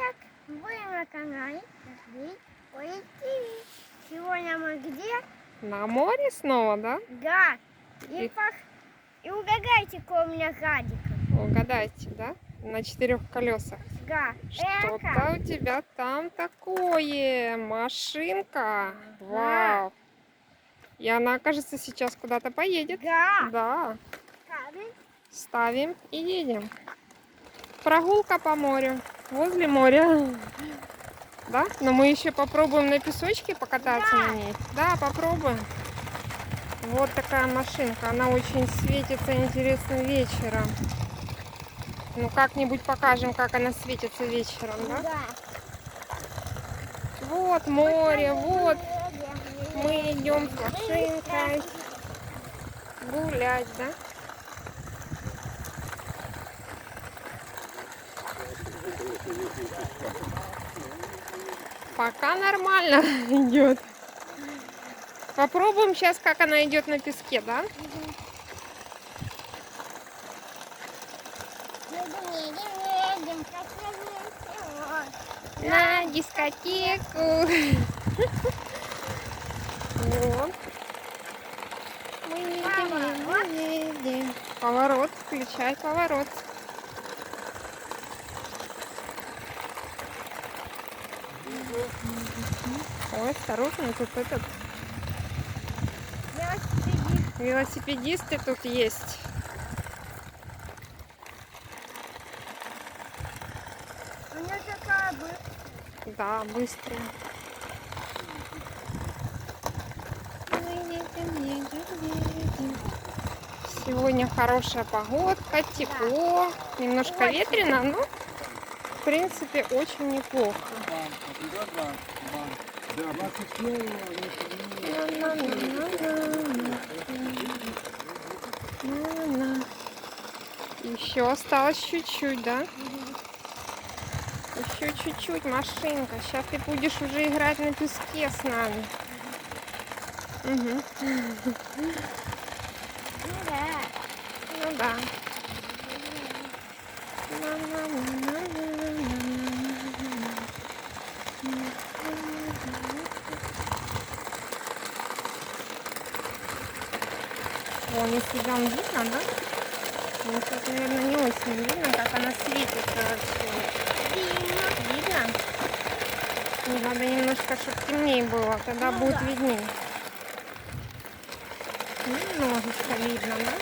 привет! Вы на канале Ой ТВ. Сегодня мы где? На море снова, да? Да. И угадайте, какой у меня гадик. Угадайте, да? На 4 колесах. Да. Что-то у тебя там такое. Машинка. Вау. И она, кажется, сейчас куда-то поедет. Да. Да. Ставим. Ставим и едем. Прогулка по морю. Возле моря. Да? Но мы еще попробуем на песочке покататься на ней. Да, попробуем. Вот такая машинка. Она очень светится интересно вечером. Ну, как-нибудь покажем, как она светится вечером, да? Да. Вот море, вот. Мы идем с машинкой гулять, да? Пока нормально идет. Попробуем сейчас, как она идет на песке, да? Едем, На дискотеку. Вот. Мы едем. Поворот, включай поворот. Ой, осторожно, тут этот велосипедисты тут есть. У меня такая быстрая. Да, быстрее. Сегодня хорошая погодка, тепло, немножко ветрено, но в принципе очень неплохо. Еще осталось чуть-чуть, да? Еще чуть-чуть, машинка. Сейчас ты будешь уже играть на песке с нами. Угу. Ну да. Вон, если там видно, да? Ну, тут, наверное, не очень видно, как она светится вообще. Видно? Не надо немножко, чтобы темнее было, тогда будет виднее. Немножечко видно, да?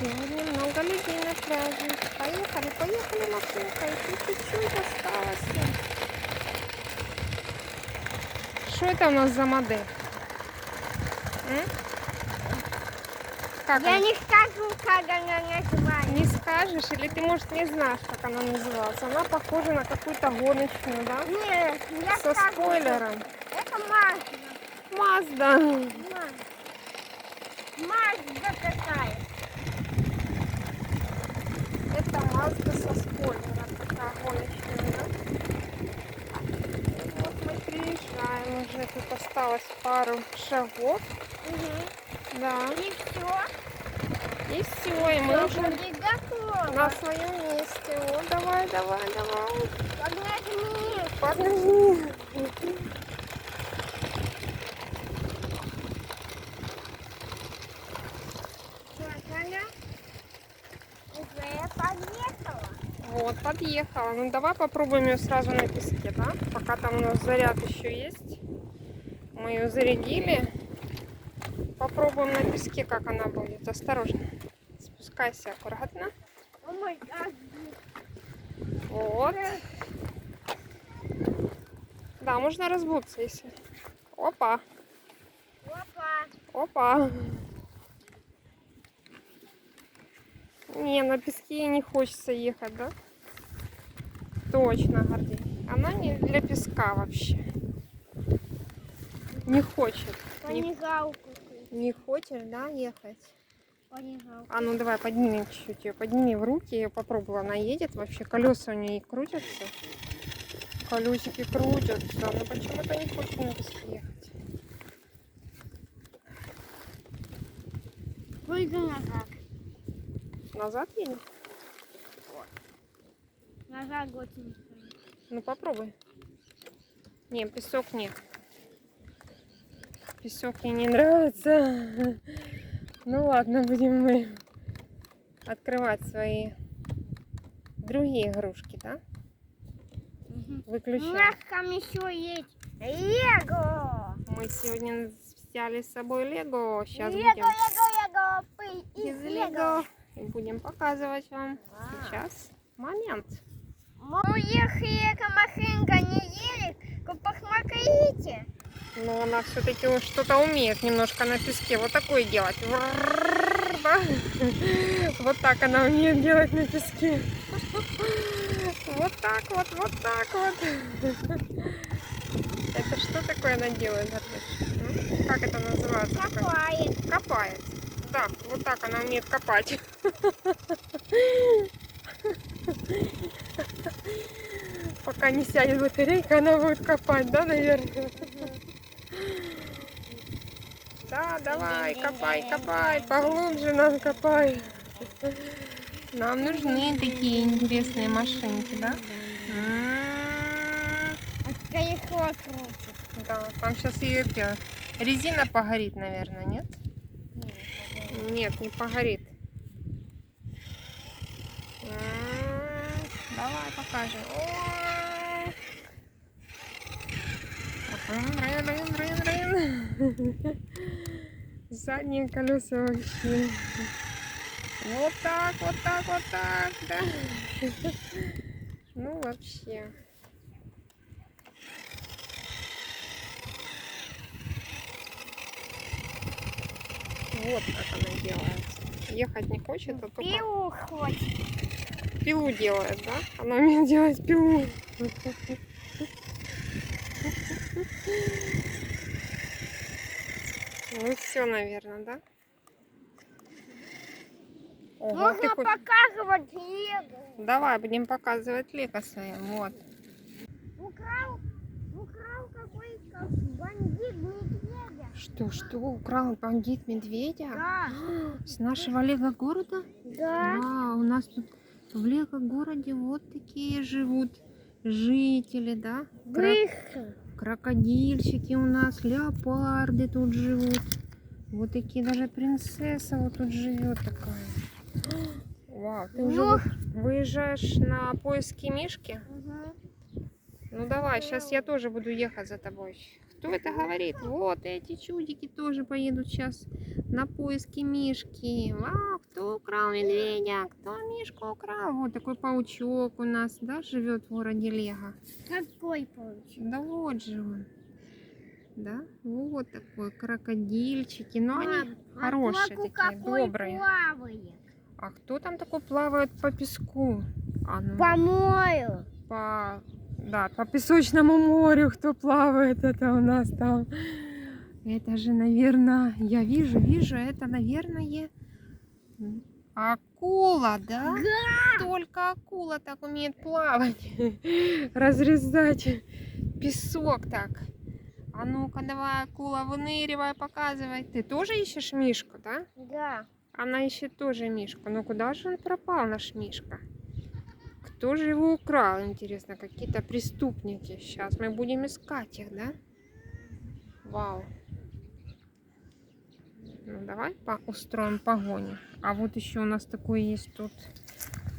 Сегодня много людей на пляже. Поехали, поехали, машинка. Еще чуть-чуть осталось. Что это у нас за модель? Как Я она? не скажу, как она называется. Не скажешь? Или ты, может, не знаешь, как она называется? Она похожа на какую-то гоночную, да? Нет, я Со скажу. спойлером. Это Мазда. Мазда. Мазда такая. Это Мазда со спойлером. Такая гоночная, да? Вот мы приезжаем уже. Тут осталось пару шагов. Да. И все. И все, и мы уже Будет готово. на своем месте. Вот, давай, давай, давай. Поднажми. Поднажми. Вот она уже подъехала. Вот, подъехала. Ну, давай попробуем ее сразу на песке, да? Пока там у нас заряд еще есть. Мы ее зарядили. Попробуем на песке, как она будет. Осторожно. Спускайся аккуратно. О май гад. Вот. Да, можно разбуться, если... Опа. Опа. Опа. Не, на песке не хочется ехать, да? Точно, Гордей. Она не для песка вообще. Не хочет. Понижалку. Не хочешь, да, ехать? Понижалку. А ну давай поднимем чуть-чуть ее. Подними в руки, ее попробуй. Она едет вообще. Колеса у нее крутятся. Колесики крутятся, но почему-то не хочет на песке ехать. Пойду назад. Назад едем? Назад очень. Ну попробуй. Не, песок нет. Песок мне не нравится. Ну ладно, будем мы открывать свои другие игрушки, да? У Выключаем. нас там еще есть Лего. Мы сегодня взяли с собой Лего. Сейчас Лего, будем Лего, Лего. из Лего. И будем показывать вам сейчас момент. Ну, если эта машинка не едет, то посмотрите. Но она все-таки что-то умеет немножко на песке. Вот такое делать. Да? Вот так она умеет делать на песке. Вот так вот, вот так вот. Это что такое она делает, Артуш? Как это называется? Копает. Копает. Да, вот так она умеет копать. Пока не сядет батарейка, она будет копать, да, наверное? Да, давай, копай, копай, поглубже нам копай. Нам нужны такие интересные машинки, да? Колесо крутит. Да, там сейчас и резина погорит, наверное, нет? Нет, не погорит. Давай покажем. Задние колеса вообще. Вот так, вот так, вот так, да. Ну вообще. Вот как она делает. Ехать не хочет, а только Пилу хочет. пилу делает, да? Она умеет делать пилу. Ну все, наверное, да? Ого, Можно показывать Лего. Давай, будем показывать Лего своим. Вот. Украл какой-то бандит медведя. Что, украл бандит медведя? Да. С нашего Лего-города? Да. Да, у нас тут в Лего-городе вот такие живут жители, да? Быстро. Крокодильчики у нас, леопарды тут живут. Вот такие, даже принцесса вот тут живет такая. Вау, ты уже выезжаешь на поиски Мишки? Ну давай, сейчас я тоже буду ехать за тобой. Кто это говорит? Вот эти чудики тоже поедут сейчас на поиски Мишки. Вау, кто украл медведя? Кто Мишку украл? Вот такой паучок у нас, да, живет в городе Лего. Какой паучок? Да вот же он. Да, вот такой крокодильчики. Но они хорошие такие, добрые. Плавает. А кто там такой плавает по песку? А, ну, По морю. Да, по песочному морю кто плавает, это у нас там. Это же, наверное, я вижу, это, наверное, акула, да? Да. Только акула так умеет плавать, разрезать песок так. А ну-ка, давай, акула, выныривай, показывай. Ты тоже ищешь Мишку, да? Да. Она ищет тоже Мишку. Но куда же он пропал, наш Мишка? Кто же его украл, интересно? Какие-то преступники. Сейчас мы будем искать их, да? Вау. Ну, давай устроим погоню. А вот еще у нас такой есть тут.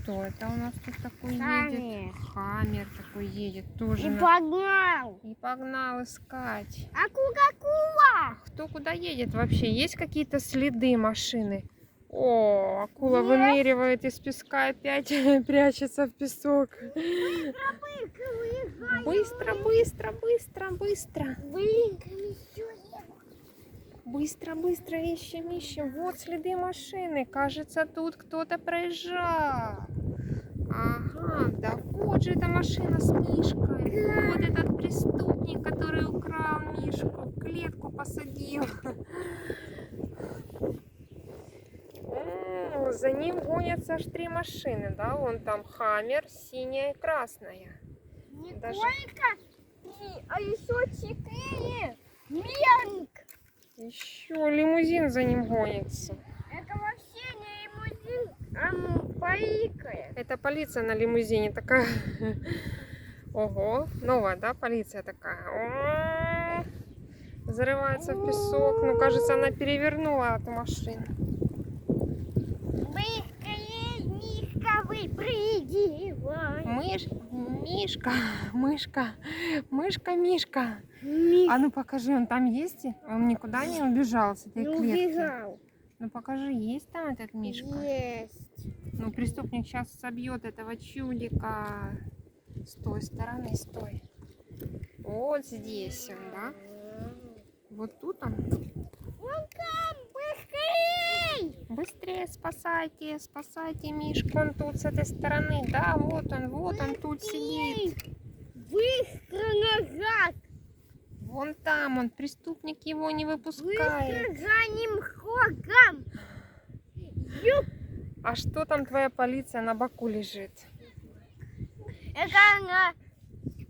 Кто это у нас тут такой едет? Хаммер такой едет. Тоже И погнал. И погнал искать. Акула. Кто куда едет вообще? Есть какие-то следы машины? О, акула Нет. выныривает из песка, опять прячется в песок. Быстро, быстро, быстро, быстро. Быстро, быстро ищем, ищем. Вот следы машины. Кажется, тут кто-то проезжал. Ага, да вот же эта машина с Мишкой. Вот этот преступник, который украл Мишку, в клетку посадил. За ним гонятся аж 3 машины, да? Вон там Хаммер, синяя и красная. Даже... Сколько? А еще 4. Мельник. Еще лимузин за ним гонится. Это вообще не лимузин, а поикает. Это полиция на лимузине такая. Ого, новая, да, полиция такая. О, зарывается в песок. Ну, кажется, она перевернула эту машину. Быстрее, Мишка, выпрыгивай. Мышка. Мишка. Мишка А ну покажи, он там есть? Он никуда не убежал с этой не клетки? убежал. Ну покажи, есть там этот Мишка? Есть. Ну преступник сейчас собьет этого чудика. С той стороны, стой. Вот здесь он, да? Вот тут он. Вон там, быстрей! Быстрее спасайте Мишку. Он тут с этой стороны. Да, вот он тут сидит. Быстро назад! Вон там он, преступник его не выпускает. Быстро за ним ходом! Юп! А что там твоя полиция на боку лежит? Это она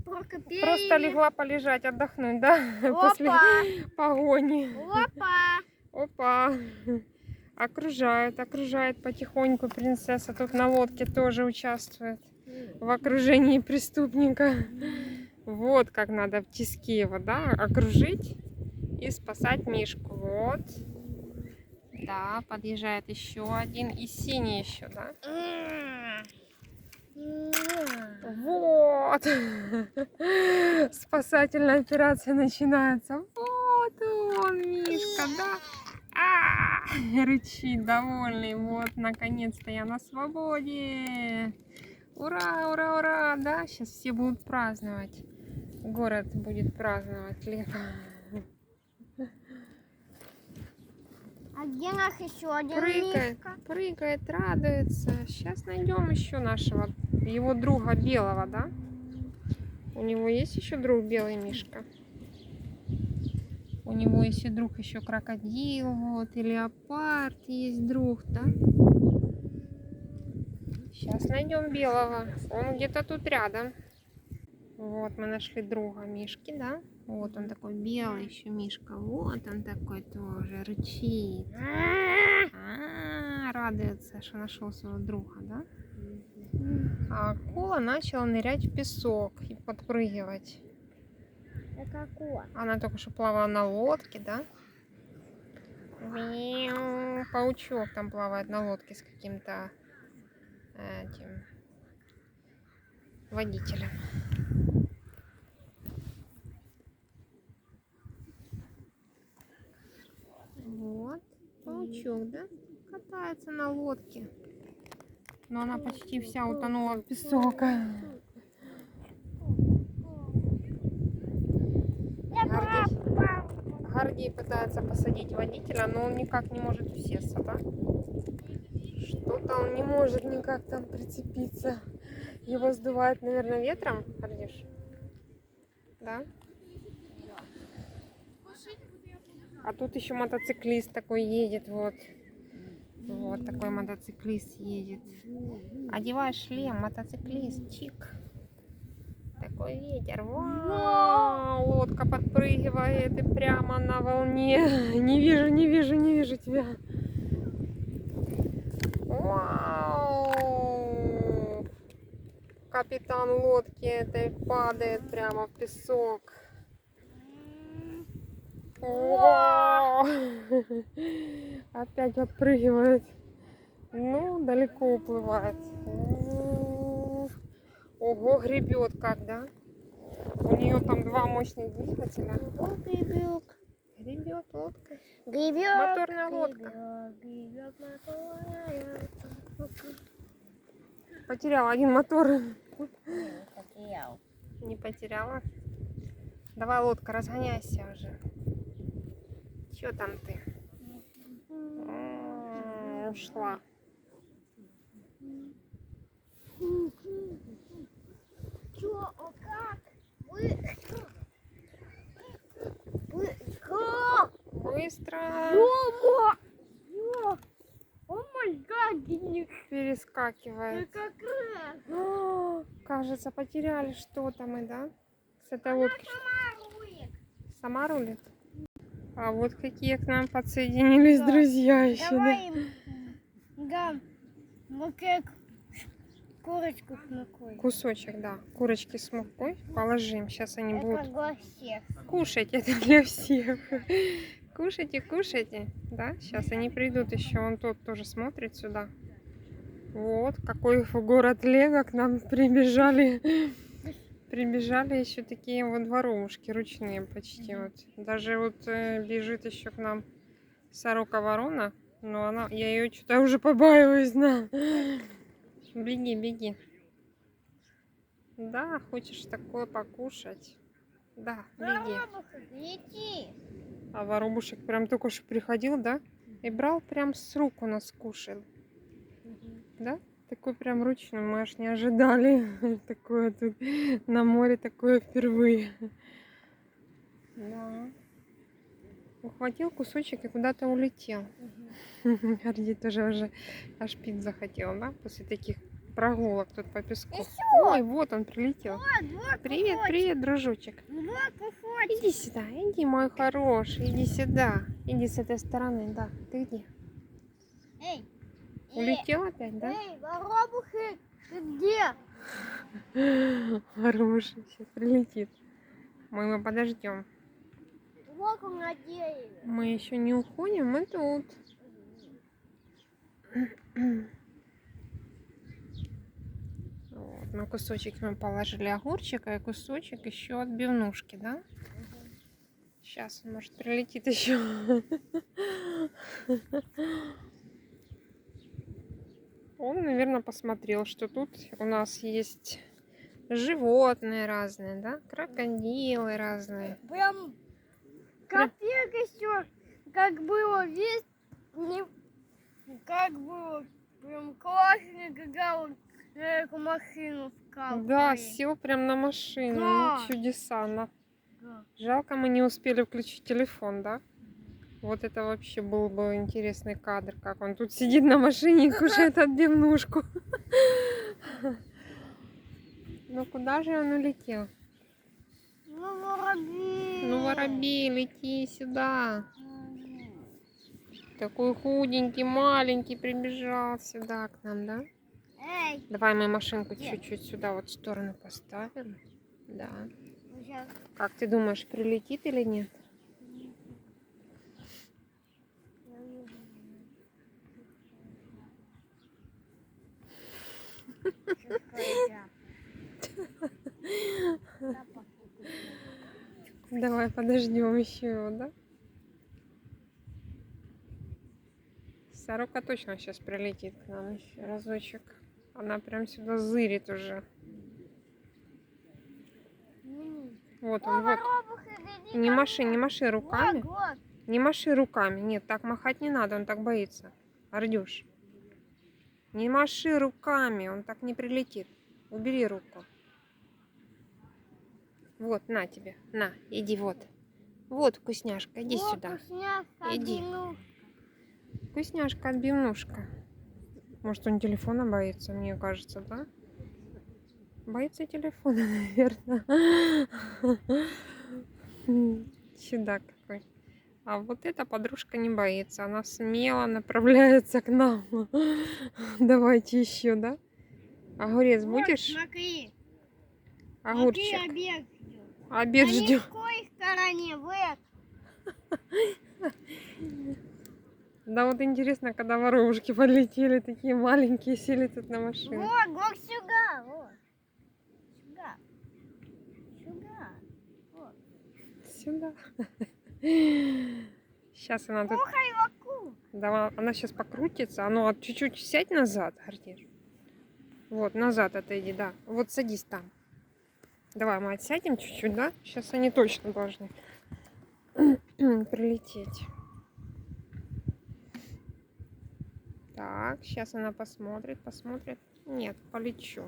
только Просто легла полежать, отдохнуть, да? После погони. Опа. Окружает потихоньку принцесса. Тут на лодке тоже участвует в окружении преступника. Вот как надо в тиски его, да, окружить и спасать Мишку. Вот. Да, подъезжает еще один. И синий еще, да? Вот. Спасательная операция начинается. Вот он, Мишка, да? Рычит довольный. Вот, наконец-то я на свободе. Ура, да? Сейчас все будут праздновать. Город будет праздновать лето. А где наш еще один Мишка? Прыгает, радуется. Сейчас найдем еще нашего, его друга белого, да? У него есть еще друг белый Мишка? У него есть и друг еще крокодил, вот, и леопард есть друг, да? Сейчас найдем белого. Он где-то тут рядом. Вот, мы нашли друга Мишки, да? Вот он такой белый еще Мишка. Вот он такой тоже, рычит. Радуется, что нашел своего друга, да? А акула начала нырять в песок и подпрыгивать. Это акула. Она только что плавала на лодке, да? Мяу. Паучок там плавает на лодке с каким-то этим водителем. Вот, паучок, да? Катается на лодке. Но она почти вся утонула в песок. Гордей пытается посадить водителя, но он никак не может усесться, да? Что-то он не может никак там прицепиться. Его сдувает, наверное, ветром, Гордиш? Да? А тут еще мотоциклист такой едет, вот. Вот такой мотоциклист едет. Одевай шлем, мотоциклист, чик. Такой ветер. Вау, лодка подпрыгивает и прямо на волне. Не вижу тебя. Вау. Капитан лодки этой падает прямо в песок. Вау. Опять подпрыгивает. Ну, далеко уплывает. Ого, гребет как, да? У нее там два мощных двигателя. Гребет лодка. Моторная лодка. Потеряла один мотор. Не потеряла. Давай, лодка, разгоняйся уже. Че там ты? Ушла. Чё, как? Быстро. Быстро. О май гад, Перескакивает. как раз. Как кажется, потеряли что-то мы, да? С этой лодки. Руик. Сама рулит? А вот какие к нам подсоединились Да. друзья еще, да? Давай им дам мукек, курочку с мукой. Кусочек, да. Курочки с мукой положим. Сейчас они Это будут для всех. кушать. Это для всех. Кушайте, кушайте. Да, сейчас они придут еще. Он тот тоже смотрит сюда. Вот, какой город Лего к нам прибежали. Прибежали еще такие вот воробушки ручные почти. Вот. Даже вот бежит еще к нам сорока-ворона. Но она, я ее что-то уже побаиваюсь, да. Беги, беги. Да, хочешь такое покушать? Да, беги. Воробушек, лети. А воробушек прям только что приходил, да? И брал прям с рук у нас кушал. Да? Такой прям ручной, мы аж не ожидали. Такое тут на море, такое впервые. Да. Ухватил кусочек и куда-то улетел. Горди тоже уже аж пить захотел, да? После таких прогулок тут по песку. Ой, вот он прилетел. Вот Привет, привет, дружочек. Вот кусочек. Иди сюда, иди, мой хороший, иди сюда. Иди с этой стороны, да. Ты где? Эй, Улетел опять, да? эй, воробушек, ты где? Воробушек сейчас прилетит. Мы его подождем. Вот он на дереве. Мы еще не уходим, мы тут. Вот, на кусочек мы положили огурчика и кусочек еще отбивнушки, да? Сейчас он, может, прилетит еще. Он, наверное, посмотрел, что тут у нас есть животные разные, да? Крокодилы разные. Прям капец еще, как было весь, не, как было прям классно, когда он на эту машину скал. Да, сел прям на машину. Да. Ну, чудеса. Да. Жалко, мы не успели включить телефон, да? Вот это вообще был бы интересный кадр, как он тут сидит на машине и кушает отбивнушку. Ну куда же он улетел? Ну, воробей. Ну, воробей, лети сюда. Такой худенький, маленький прибежал сюда к нам, да? Эй, Давай мы машинку чуть-чуть сюда вот в сторону поставим. Да. сейчас. Как ты думаешь, прилетит или нет? Давай подождем еще его, да? Сорока точно сейчас прилетит к нам еще разочек. Она прям сюда зырит уже. Вот он, вот. Не маши руками. Вот. Не маши руками. Нет, так махать не надо, он так боится. Ардюш. Не маши руками, он так не прилетит. Убери руку. Вот, на тебе. На, иди вот. Вот вкусняшка, иди Вот сюда. вкусняшка, Иди. отбивнушка. Вкусняшка, отбивнушка. Может, он телефона боится, мне кажется, да? Боится телефона, наверное. Чудак какой. А вот эта подружка не боится. Она смело направляется к нам. Давайте еще, да? Огурец Вот, будешь? смотри. Огурчик. Смотри, обед ждет. Обед На ждем. мужской стороне, в этой. Да вот интересно, когда воробушки подлетели, такие маленькие, сели тут на машину. Вот сюда, вот. Сюда. Сюда. Вот. Сюда. Сейчас она тут... Кухай вокруг. Да, она сейчас покрутится. А ну, вот чуть-чуть сядь назад, Артиш. Вот, назад отойди, да. Вот садись там. Давай мы отсядем чуть-чуть, да? Сейчас они точно должны прилететь. Так, сейчас она посмотрит. Нет, полечу.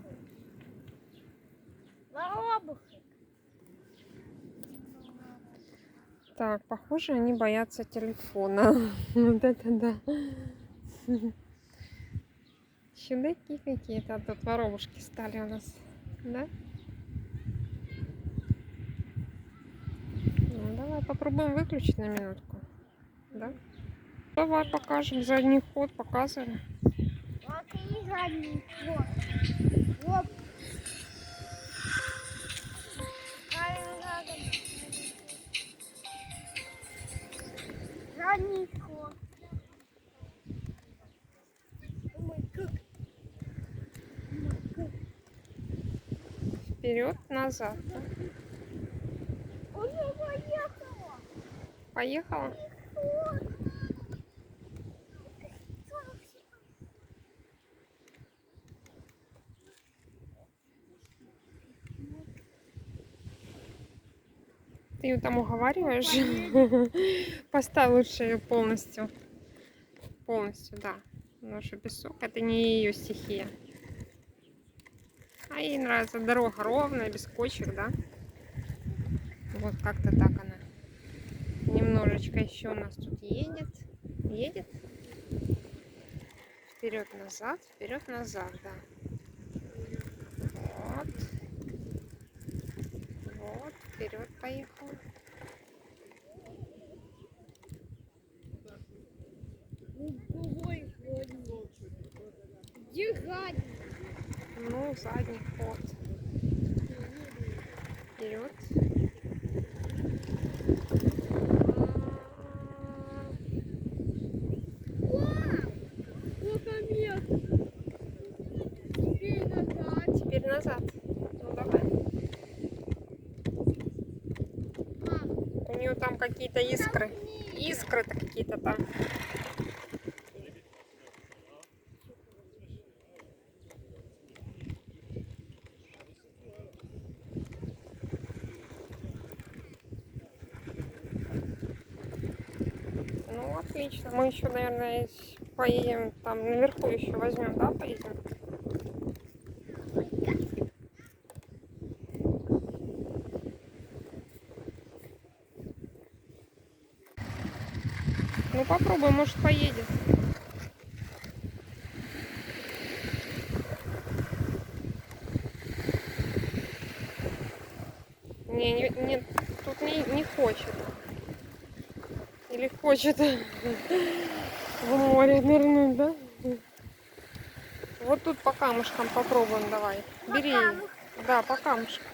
Воробушек. Так, похоже, они боятся телефона. Вот это да. Чудаки какие-то. А тут воробушки стали у нас. Да? Ну, давай попробуем выключить на минутку. Да? Давай покажем задний ход, показываем. Вот и задний ход. Вот. Правильно, задний ход. Ой, как. Вперед, назад. Да? Уже поехала. Поехала. Ты ее там уговариваешь? Поставь лучше ее полностью. Полностью, да. Потому что песок это не ее стихия. А ей нравится дорога ровная, без кочек, да? Вот как-то так она. Немножечко еще у нас тут едет. Едет. Вперед-назад, вперед-назад, да. Вот. Вот, вперед поехала. Держать. Ну, задний ход. Вперед. Сколько мест? Теперь назад. Теперь назад. Ну, давай. У нее там какие-то искры. Искры-то какие-то там. Ну, отлично. Мы еще, наверное, поедем там наверху еще возьмем, да, поедем? Ну, попробуй, может, поедет. Не, тут не хочет. Или хочет в море нырнуть, да? Вот тут по камушкам попробуем, давай. Бери. Да, по камушкам.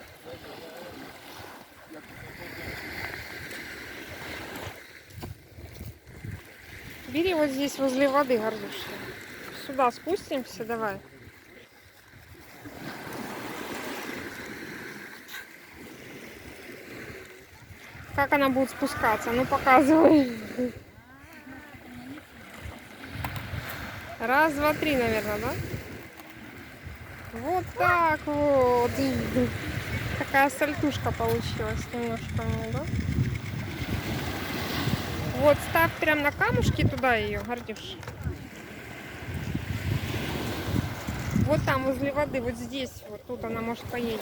Бери вот здесь возле воды, Гордюша. Сюда спустимся, давай. Как она будет спускаться? Ну, показывай. Раз, два, три, наверное, да? Вот так вот. Такая сальтушка получилась немножко, ну, да? Вот, ставь прям на камушки туда ее, Гордюш. Вот там, возле воды, вот здесь, вот тут она, может, поедет.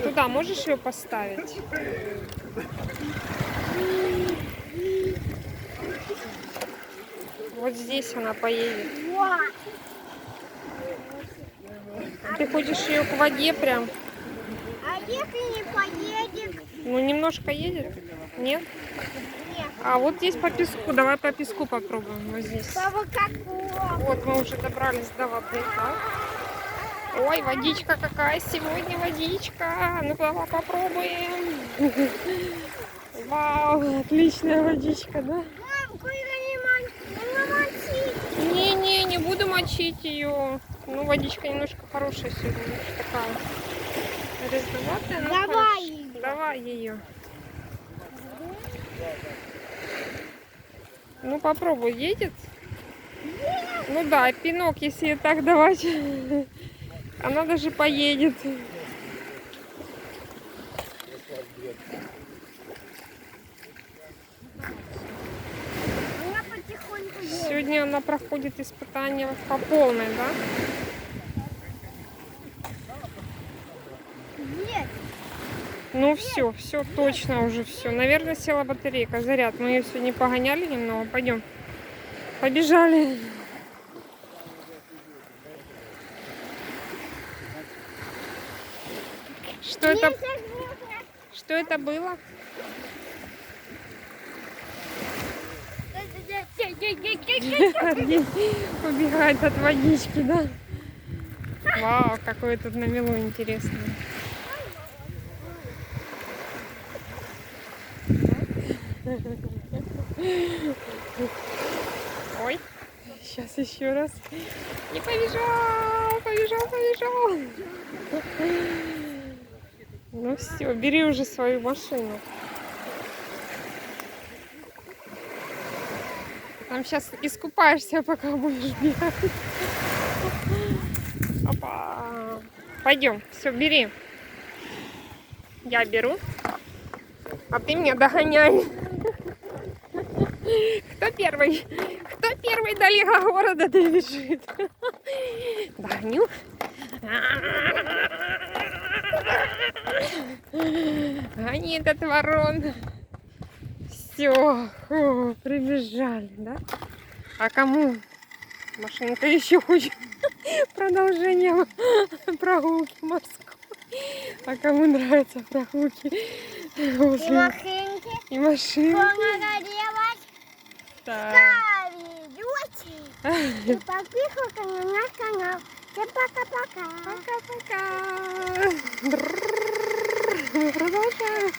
Туда можешь ее поставить? Вот здесь она поедет. Ты хочешь ее к воде прям? А если не поедет? Ну, немножко едет? Нет? Нет. А вот здесь по песку. Давай по песку попробуем. Вот здесь. Баба какого? Вот мы уже добрались до воды. Так? Ой, водичка какая сегодня водичка. Ну, давай попробуем. Вау, отличная водичка, да? Мам, куда не мочить? Не буду мочить ее. Ну, водичка немножко хорошая сегодня. Такая резноватая. Давай хорошая. ее. Давай ее. Ну, попробуй, едет? Ну да, пинок, если ей так давать, она даже поедет. Она потихоньку едет. Сегодня она проходит испытания по полной, да? Нет. Ну все точно уже все. Наверное, села батарейка, заряд. Мы ее сегодня погоняли немного. Пойдем. Побежали. Что это? Что это было? Аргентин убегает от водички, да? Вау, какое тут намело интересное. Ой, сейчас еще раз. Не побежал, побежал. Ну все, бери уже свою машину. Там сейчас искупаешься, пока будешь бегать. Опа. Пойдем, все, бери. Я беру, а ты меня догоняй. Кто первый? Кто первый до лига города добежит? Догоню. Гони этот ворон. Все, прибежали, да? А кому машинка еще хочет продолжение прогулки морской? А кому нравятся прогулки? И машинки. И машинки. Что надо делать? Так. Ставить и подписываться на наш канал. Всем пока-пока. Пока-пока. Мы продолжаем.